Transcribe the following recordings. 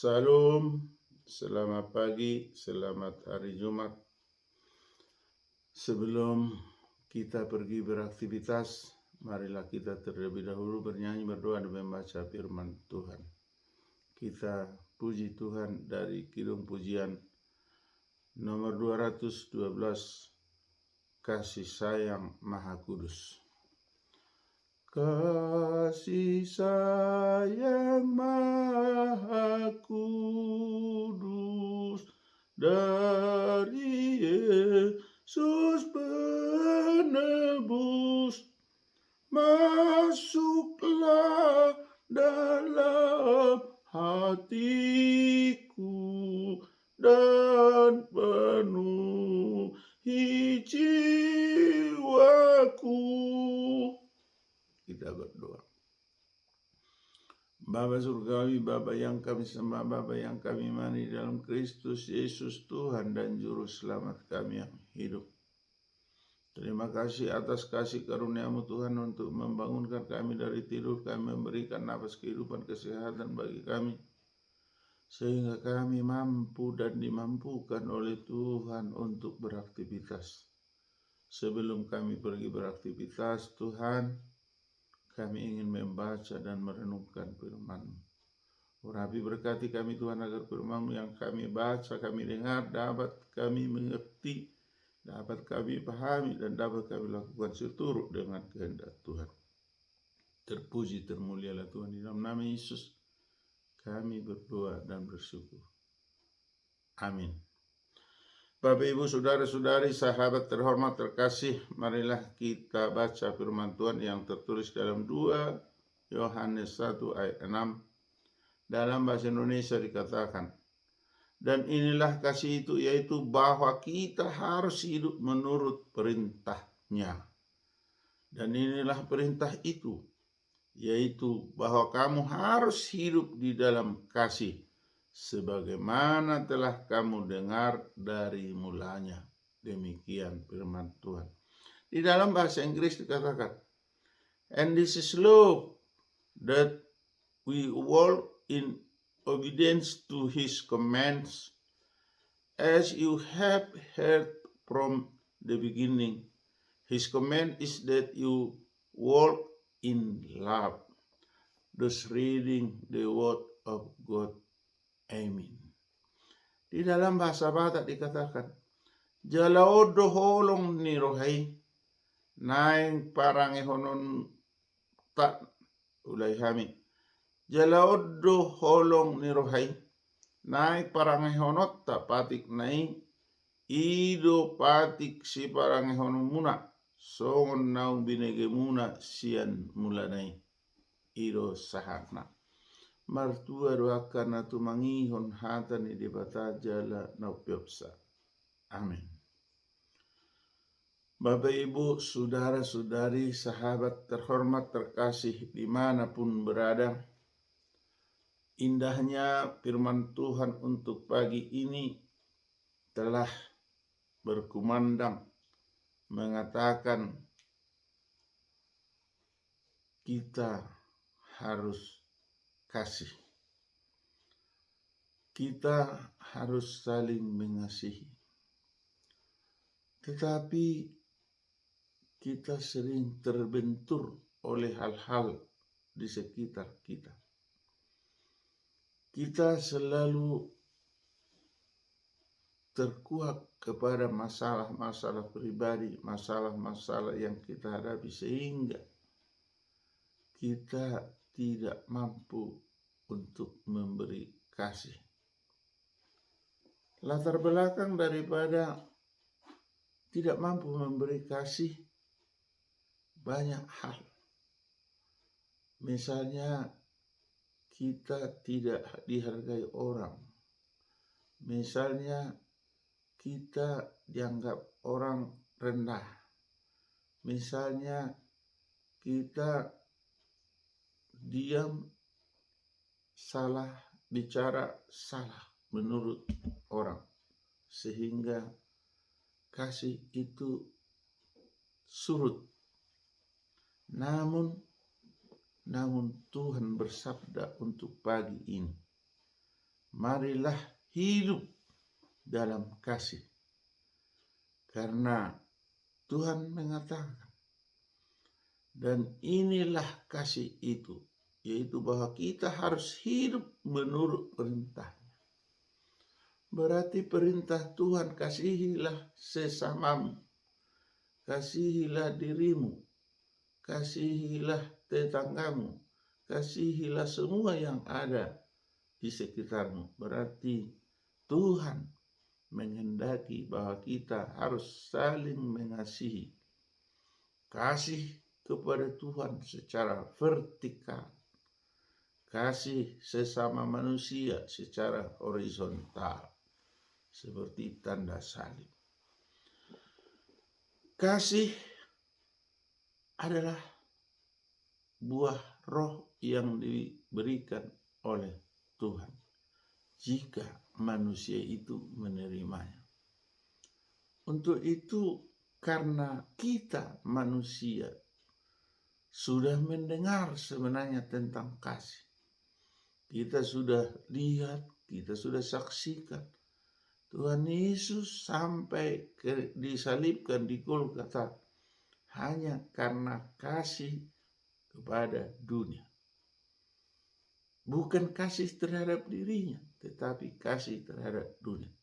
Salam, selamat pagi, selamat hari Jumat. Sebelum kita pergi beraktivitas, marilah kita terlebih dahulu bernyanyi, berdoa, dan membaca firman Tuhan. Kita puji Tuhan dari Kidung Pujian nomor 212, Kasih Sayang Maha Kudus. Kasih sayang Maha Kudus dari Yesus penebus, masuklah dalam hatiku dan penuhi jiwaku. Kita berdoa. Bapa surgawi, Bapa yang kami sembah, Bapa yang kami imani dalam Kristus Yesus Tuhan dan Juru Selamat kami yang hidup. Terima kasih atas kasih karunia-Mu Tuhan untuk membangunkan kami dari tidur, kami memberikan nafas kehidupan kesehatan bagi kami, sehingga kami mampu dan dimampukan oleh Tuhan untuk beraktivitas. Sebelum kami pergi beraktivitas, Tuhan, kami ingin membaca dan merenungkan firman-Mu. Urapi berkati kami Tuhan agar firman-Mu yang kami baca, kami dengar, dapat kami mengerti, dapat kami pahami, dan dapat kami lakukan seturut dengan kehendak Tuhan. Terpuji, termulialah Tuhan, di dalam nama Yesus kami berdoa dan bersyukur. Amin. Bapak, Ibu, Saudara-saudari, sahabat terhormat terkasih, marilah kita baca firman Tuhan yang tertulis dalam 2 Yohanes 1 ayat 6. Dalam bahasa Indonesia dikatakan, dan inilah kasih itu, yaitu bahwa kita harus hidup menurut perintah-Nya. Dan inilah perintah itu, yaitu bahwa kamu harus hidup di dalam kasih, sebagaimana telah kamu dengar dari mulanya. Demikian firman Tuhan. Di dalam bahasa Inggris dikatakan, and this is love, that we walk in obedience to His commands, as you have heard from the beginning. His command is that you walk in love. Thus reading the word of God. Amin. Di dalam bahasa Batak dikatakan, jalaudo holong ni rohai, naing parange honon tak ulai hami. Jalaudo holong ni rohai, naing parange honot tak patik naing, ido patik si parange honon muna, songon naung binege muna sian mulanai, ido sahakna. Martua doakan atu mangihon hatan di bata jala naupiopsa. Amin. Bapak, Ibu, Saudara-saudari, sahabat terhormat terkasih dimanapun berada, indahnya firman Tuhan untuk pagi ini telah berkumandang mengatakan kita harus kasih. Kita harus saling mengasihi. Tetapi kita sering terbentur oleh hal-hal di sekitar kita. Kita selalu terkuak kepada masalah-masalah pribadi, masalah-masalah yang kita hadapi, sehingga kita tidak mampu untuk memberi kasih. Latar belakang daripada tidak mampu memberi kasih banyak hal. Misalnya, kita tidak dihargai orang. Misalnya, kita dianggap orang rendah. Misalnya, kita diam, salah bicara, salah menurut orang, sehingga kasih itu surut. Namun Tuhan bersabda untuk pagi ini, marilah hidup dalam kasih. Karena Tuhan mengatakan, dan inilah kasih itu, yaitu bahwa kita harus hidup menurut perintahnya. Berarti perintah Tuhan, kasihilah sesamamu, kasihilah dirimu, kasihilah tetanggamu, kasihilah semua yang ada di sekitarmu. Berarti Tuhan menghendaki bahwa kita harus saling mengasihi. Kasih kepada Tuhan secara vertikal, kasih sesama manusia secara horizontal, seperti tanda salib. Kasih adalah buah roh yang diberikan oleh Tuhan jika manusia itu menerimanya. Untuk itu, karena kita manusia sudah mendengar sebenarnya tentang kasih, kita sudah lihat, kita sudah saksikan Tuhan Yesus sampai disalibkan di Golgota hanya karena kasih kepada dunia. Bukan kasih terhadap dirinya, tetapi kasih terhadap dunia.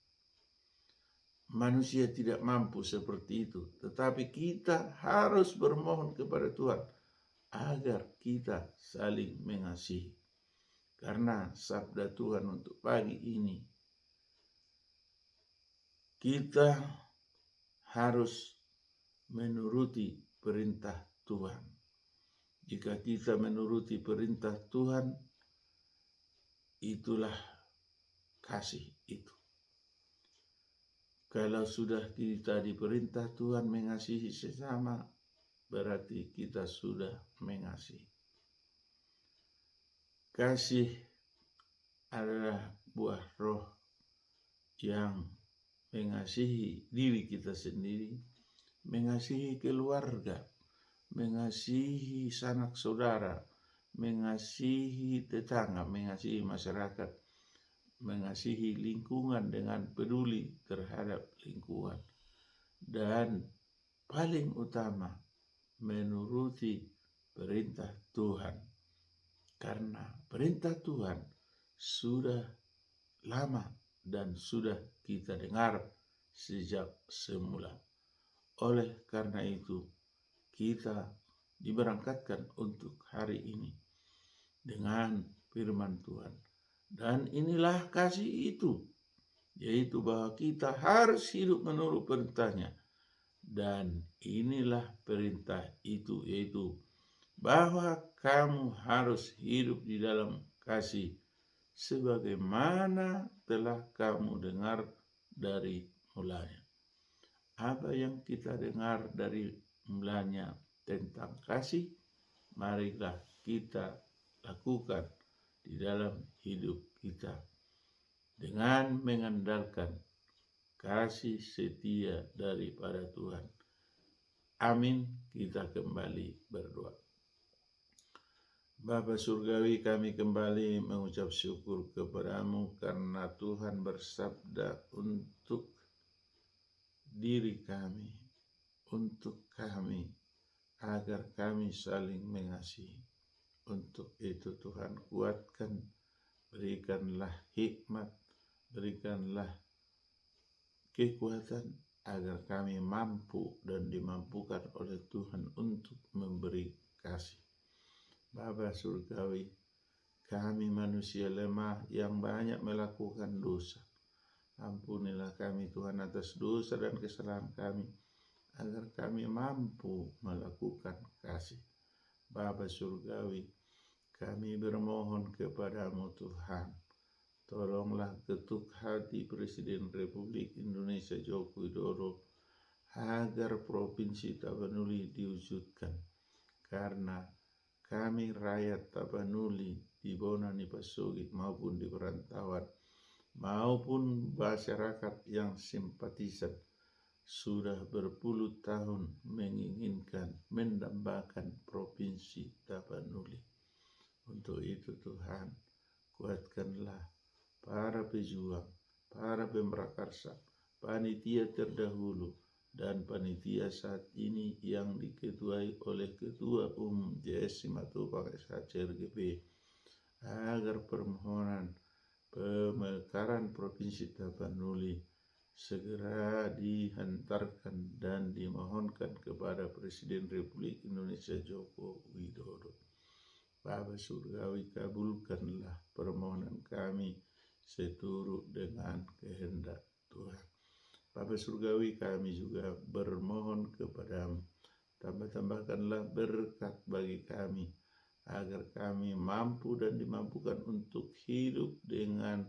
Manusia tidak mampu seperti itu, tetapi kita harus bermohon kepada Tuhan agar kita saling mengasihi. Karena sabda Tuhan untuk pagi ini, kita harus menuruti perintah Tuhan. Jika kita menuruti perintah Tuhan, itulah kasih itu. Kalau sudah kita diperintah Tuhan mengasihi sesama, berarti kita sudah mengasihi. Kasih adalah buah roh yang mengasihi diri kita sendiri, mengasihi keluarga, mengasihi sanak saudara, mengasihi tetangga, mengasihi masyarakat, mengasihi lingkungan dengan peduli terhadap lingkungan, dan paling utama menuruti perintah Tuhan. Karena perintah Tuhan sudah lama dan sudah kita dengar sejak semula. Oleh karena itu, kita diberangkatkan untuk hari ini dengan firman Tuhan. Dan inilah kasih itu, yaitu bahwa kita harus hidup menurut perintahnya. Dan inilah perintah itu, yaitu bahwa kamu harus hidup di dalam kasih sebagaimana telah kamu dengar dari mulanya. Apa yang kita dengar dari mulanya tentang kasih, marilah kita lakukan di dalam hidup kita dengan mengandalkan kasih setia daripada Tuhan. Amin. Kita kembali berdoa. Bapa Surgawi, kami kembali mengucap syukur kepadamu karena Tuhan bersabda untuk diri kami, untuk kami, agar kami saling mengasihi. Untuk itu Tuhan, kuatkan, berikanlah hikmat, berikanlah kekuatan agar kami mampu dan dimampukan oleh Tuhan untuk memberi kasih. Bapa Surgawi, kami manusia lemah yang banyak melakukan dosa. Ampunilah kami Tuhan atas dosa dan kesalahan kami, agar kami mampu melakukan kasih. Bapa Surgawi, kami bermohon kepadamu Tuhan, tolonglah ketuk hati Presiden Republik Indonesia Joko Widodo agar Provinsi Tapanuli diwujudkan, karena kami rakyat Tapanuli di Bonani Pasogit maupun di perantauan maupun masyarakat yang simpatisan sudah berpuluh tahun menginginkan mendambakan Provinsi Tapanuli. Untuk itu Tuhan, kuatkanlah para pejuang, para pemrakarsa, panitia terdahulu, dan panitia saat ini yang diketuai oleh Ketua Umum JS Simatupang SHCRGP, agar permohonan pemekaran Provinsi Tapanuli segera dihantarkan dan dimohonkan kepada Presiden Republik Indonesia Joko Widodo. Bapa Surgawi, kabulkanlah permohonan kami seturut dengan kehendak Tuhan. Bapa Surgawi, kami juga bermohon kepadamu, tambahkanlah berkat bagi kami, agar kami mampu dan dimampukan untuk hidup dengan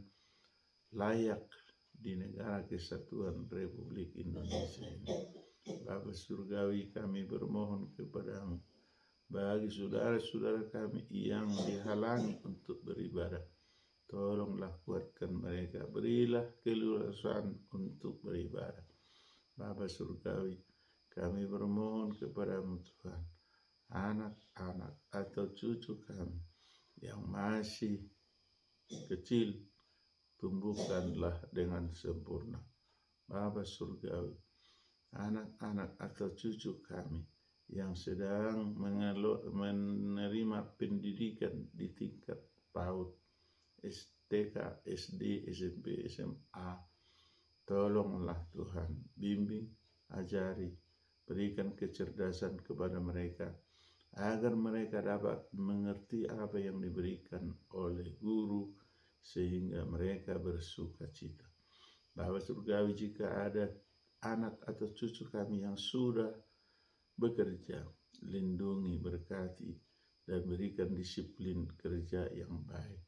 layak di negara kesatuan Republik Indonesia ini. Bapa Surgawi, kami bermohon kepadamu, bagi saudara-saudara kami yang dihalangi untuk beribadah, tolonglah kuatkan mereka, berilah keleluasaan untuk beribadah. Bapa Surgawi, kami bermohon kepadamu Tuhan, anak-anak atau cucu kami yang masih kecil, tumbuhkanlah dengan sempurna. Bapa Surgawi, anak-anak atau cucu kami yang sedang menerima pendidikan di tingkat PAUD, TK, SD, SMP, SMA, tolonglah Tuhan, bimbing, ajari, berikan kecerdasan kepada mereka, agar mereka dapat mengerti apa yang diberikan oleh guru, sehingga mereka bersuka cita. Bapa Surgawi, jika ada anak atau cucu kami yang sudah bekerja, lindungi, berkati, dan berikan disiplin kerja yang baik.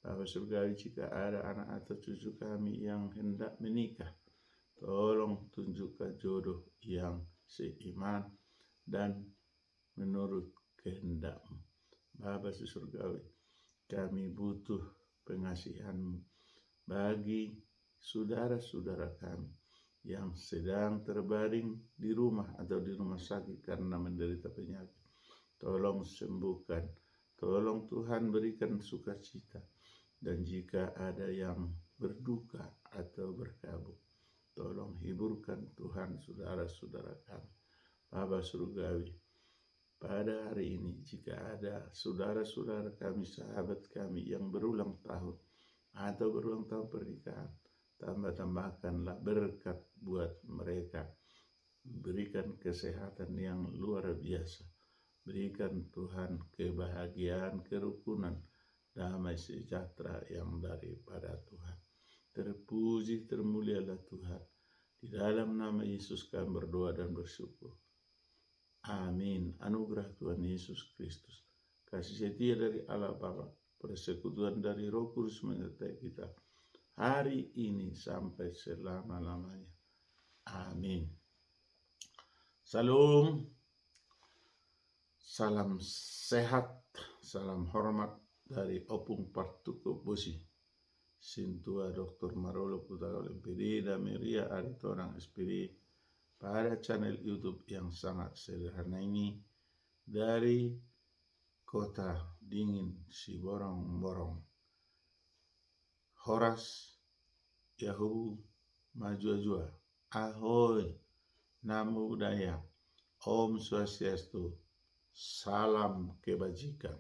Bapa Surgawi, jika ada anak atau cucu kami yang hendak menikah, tolong tunjukkan jodoh yang seiman dan menurut kehendak-Mu. Bapa Surgawi, kami butuh pengasihan-Mu bagi saudara-saudara kami yang sedang terbaring di rumah atau di rumah sakit karena menderita penyakit. Tolong sembuhkan, tolong Tuhan berikan sukacita. Dan jika ada yang berduka atau berkabut, tolong hiburkan Tuhan saudara-saudara kami. Bapa Surgawi, pada hari ini jika ada saudara-saudara kami, sahabat kami yang berulang tahun atau berulang tahun pernikahan, tambahkanlah berkat buat mereka. Berikan kesehatan yang luar biasa. Berikan Tuhan kebahagiaan, kerukunan, damai sejahtera yang daripada Tuhan. Terpuji, termulialah Tuhan. Di dalam nama Yesus kami berdoa dan bersyukur. Amin. Anugerah Tuhan Yesus Kristus, kasih setia dari Allah Bapa, persekutuan dari Roh Kudus menyertai kita hari ini sampai selama-lamanya. Amin. Salam, salam sehat, salam hormat dari Opung Partuko Bosi, Sintua Dr. Marolo Putaka MPD dan Maria Aritonang SPD, pada channel YouTube yang sangat sederhana ini dari kota dingin Siborong-Borong. Horas Yahu Majua-jua, Ahoy, Namo Buddhaya, Om Swastiastu, salam kebajikan.